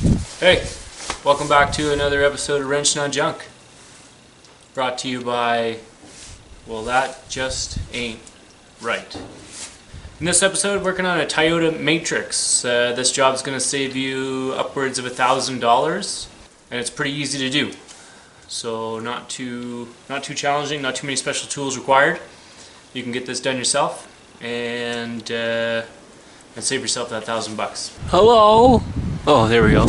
Hey, welcome back to another episode of Wrenching on Junk. Brought to you by, well, that just ain't right. In this episode, working on a Toyota Matrix. This job is going to save you upwards of $1,000, and it's pretty easy to do. So not too challenging, not too many special tools required. You can get this done yourself and save yourself that $1,000. Hello. Oh, there we go.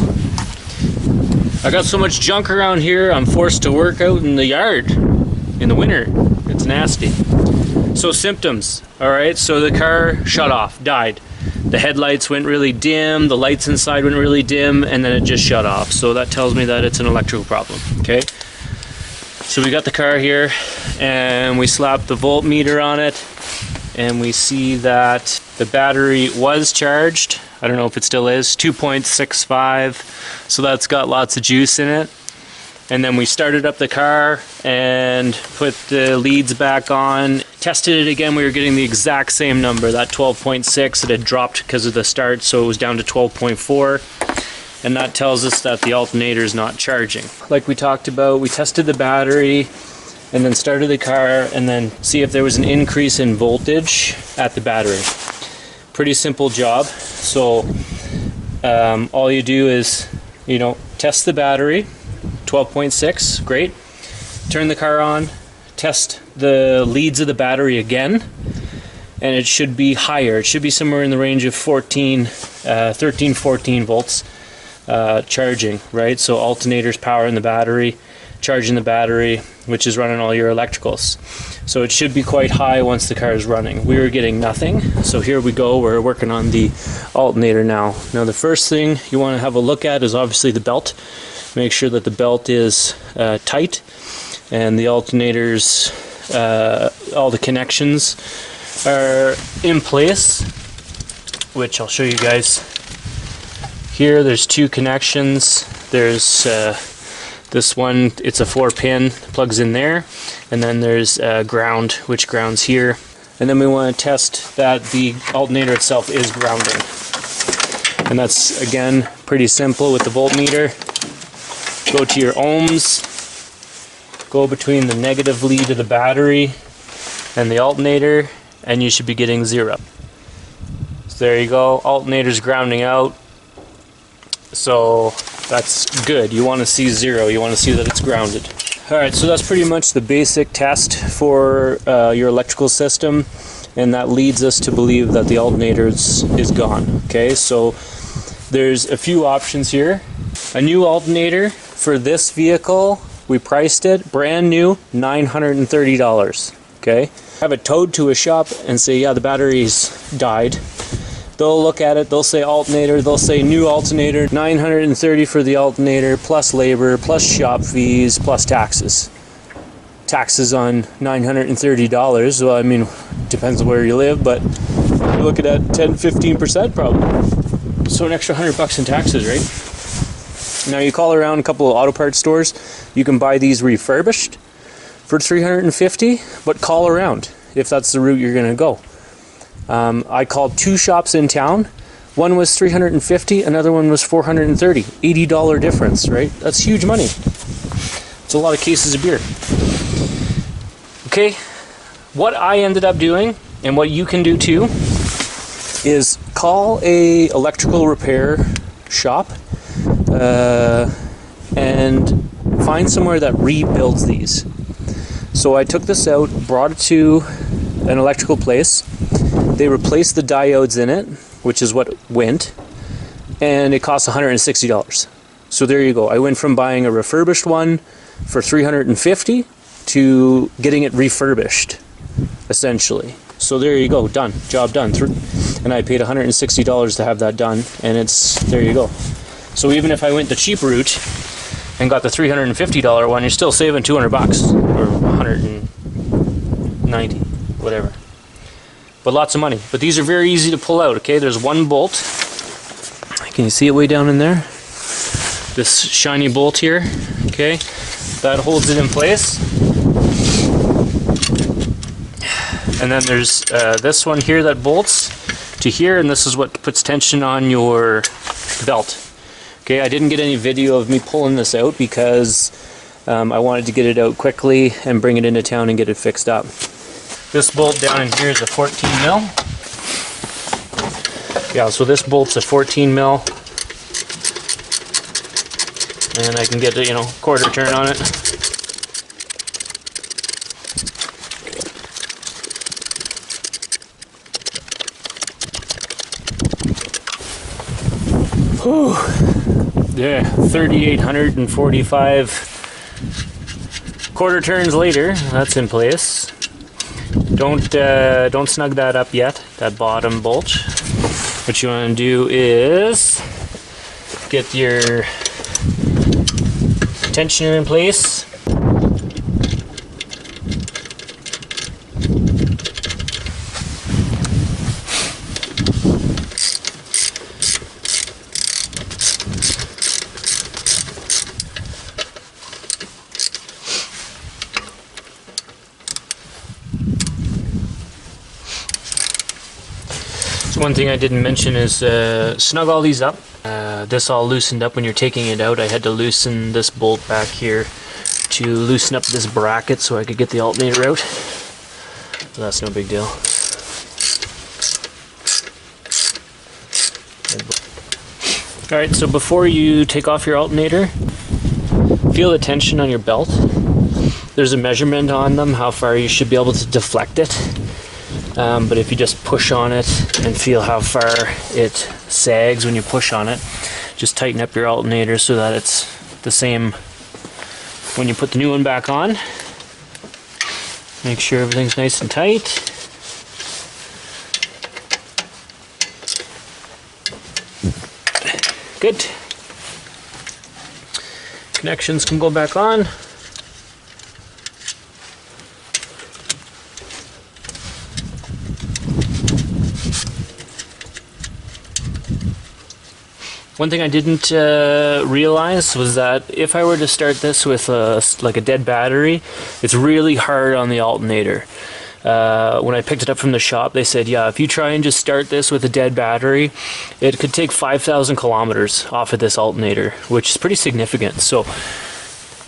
I got so much junk around here, I'm forced to work out in the yard in the winter. It's nasty. So symptoms, alright, so the car shut off, died. The headlights went really dim, the lights inside went really dim, and then it just shut off. So that tells me that it's an electrical problem, okay? So we got the car here, and we slapped the voltmeter on it, and we see that the battery was charged. I don't know if it still is, 2.65, so that's got lots of juice in it. And then we started up the car and put the leads back on, tested it again, we were getting the exact same number, that 12.6. It had dropped because of the start, so it was down to 12.4, and that tells us that the alternator is not charging. Like we talked about, we tested the battery and then started the car and then see if there was an increase in voltage at the battery. Pretty simple job. So all you do is, test the battery, 12.6, great. Turn the car on, test the leads of the battery again, and it should be higher. It should be somewhere in the range of 13, 14 volts charging, right? So alternator's powering the battery, charging the battery, which is running all your electricals. So it should be quite high once the car is running. We were getting nothing, so here we go, we're working on the alternator now. Now the first thing you want to have a look at is obviously the belt. Make sure that the belt is tight and the alternators, all the connections are in place, which I'll show you guys. Here there's two connections. There's this one, it's a 4-pin, plugs in there, and then there's ground, which grounds here. And then we want to test that the alternator itself is grounding. And that's, again, pretty simple with the voltmeter. Go to your ohms, go between the negative lead of the battery and the alternator, and you should be getting 0. So there you go, alternator's grounding out. So that's good. You want to see 0. You want to see that it's grounded. Alright, so that's pretty much the basic test for your electrical system, and that leads us to believe that the alternator is gone. Okay, so there's a few options here. A new alternator for this vehicle, we priced it brand new, $930. Okay, have it towed to a shop and say, yeah, the battery's died. They'll look at it, they'll say alternator, they'll say new alternator, $930 for the alternator, plus labor, plus shop fees, plus taxes. Taxes on $930, well, I mean, depends on where you live, but you're looking at 10-15% probably. So an extra $100 in taxes, right? Now you call around a couple of auto parts stores, you can buy these refurbished for $350, but call around if that's the route you're gonna go. I called 2 shops in town. One was $350, another one was $430. $80 difference, right? That's huge money. It's a lot of cases of beer. Okay, what I ended up doing, and what you can do too, is call a electrical repair shop and find somewhere that rebuilds these. So I took this out, brought it to an electrical place. They replaced the diodes in it, which is what went, and it cost $160. So there you go. I went from buying a refurbished one for $350 to getting it refurbished, essentially. So there you go, done, job done. And I paid $160 to have that done, and there you go. So even if I went the cheap route and got the $350 one, you're still saving $200 or $190, whatever. But lots of money. But these are very easy to pull out, okay? There's one bolt. Can you see it way down in there? This shiny bolt here, okay? That holds it in place. And then there's this one here that bolts to here, and this is what puts tension on your belt. Okay, I didn't get any video of me pulling this out because I wanted to get it out quickly and bring it into town and get it fixed up. This bolt down in here is a 14 mil. Yeah, so this bolt's a 14 mil. And I can get a, quarter turn on it. Whew. Yeah, 3,845 quarter turns later. That's in place. Don't snug that up yet, that bottom bolt. What you want to do is get your tensioner in place. So one thing I didn't mention is snug all these up. This all loosened up when you're taking it out. I had to loosen this bolt back here to loosen up this bracket so I could get the alternator out. So that's no big deal. Alright, so before you take off your alternator, feel the tension on your belt. There's a measurement on them, how far you should be able to deflect it. But if you just push on it and feel how far it sags when you push on it, just tighten up your alternator so that it's the same when you put the new one back on. Make sure everything's nice and tight. Good. Connections can go back on. One thing I didn't realize was that if I were to start this with like a dead battery, it's really hard on the alternator. When I picked it up from the shop, they said, yeah, if you try and just start this with a dead battery, it could take 5,000 kilometers off of this alternator, which is pretty significant. So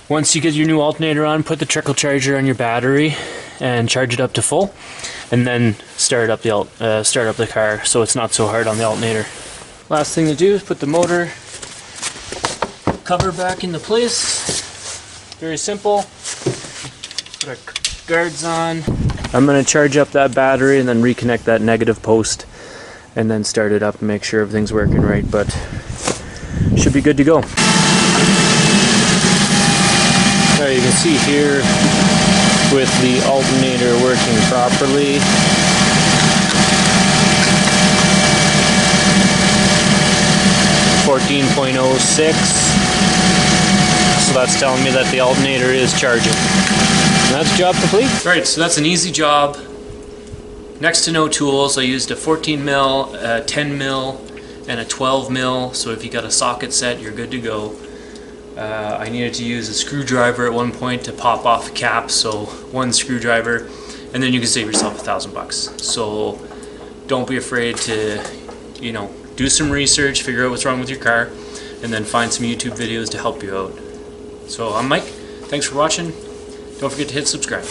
once you get your new alternator on, put the trickle charger on your battery and charge it up to full, and then start up the car so it's not so hard on the alternator. Last thing to do is put the motor cover back into place. Very simple. Put our guards on. I'm going to charge up that battery and then reconnect that negative post and then start it up and make sure everything's working right, but should be good to go. There you can see here with the alternator working properly. .06, so that's telling me that the alternator is charging. And that's job complete. Alright, so that's an easy job. Next to no tools. I used a 14 mil, a 10 mil, and a 12 mil, so if you got a socket set, you're good to go. I needed to use a screwdriver at one point to pop off the cap, so one screwdriver, and then you can save yourself $1,000. So don't be afraid to, do some research, figure out what's wrong with your car, and then find some YouTube videos to help you out. So I'm Mike, thanks for watching. Don't forget to hit subscribe.